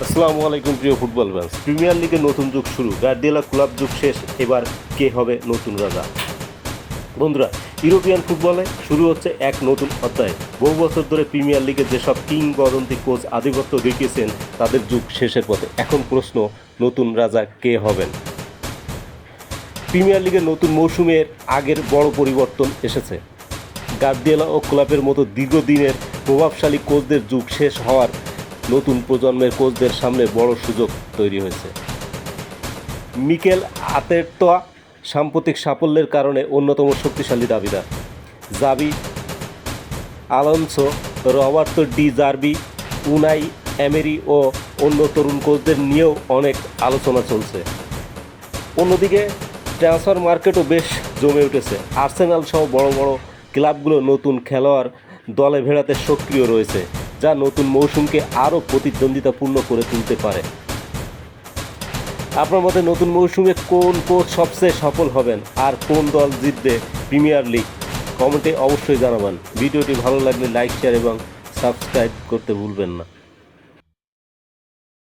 আসসালামু আলাইকুম প্রিয় ফুটবল ফ্যান্স। প্রিমিয়ার লিগের নতুন যুগ শুরু, গার্দিওলা ক্লাব যুগ শেষ, এবার কে হবে নতুন রাজা? বন্ধুরা, ইউরোপিয়ান ফুটবলে শুরু হচ্ছে এক নতুন অধ্যায়। বহু বছর ধরে প্রিমিয়ার লিগে যেসব কিংবদন্তি কোচ আধিপত্য দেখিয়েছেন তাদের যুগ শেষের পথে। এখন প্রশ্ন, নতুন রাজা কে হবেন? প্রিমিয়ার লিগের নতুন মৌসুমের আগের বড় পরিবর্তন এসেছে। গার্দিওলা ও ক্লাবের মতো দীর্ঘদিনের প্রভাবশালী কোচদের যুগ শেষ হওয়ার নতুন প্রজন্মের কোচদের সামনে বড় সুযোগ তৈরি হয়েছে। মিকেল আর্তেতা সাম্প্রতিক সাফল্যের কারণে অন্যতম শক্তিশালী দাবিদার। Xabi Alonso, Roberto De Zerbi, Unai Emery ও অন্য তরুণ কোচদের নিয়েও অনেক আলোচনা চলছে। অন্যদিকে ট্রান্সফার মার্কেটও বেশ জমে উঠেছে। আর্সেনাল সহ বড় বড় ক্লাবগুলো নতুন খেলোয়াড় দলে ভেড়াতে সক্রিয় রয়েছে, যা নতুন মৌসুমকে আরও প্রতিদ্বন্দ্বিতাপূর্ণ করে তুলতে পারে। আপনার মতে নতুন মৌসুমে কোন কোচ সবচেয়ে সফল হবেন আর কোন দল জিতবে প্রিমিয়ার লিগ? কমেন্টে অবশ্যই জানাবেন। ভিডিওটি ভালো লাগলে লাইক, শেয়ার এবং সাবস্ক্রাইব করতে ভুলবেন না।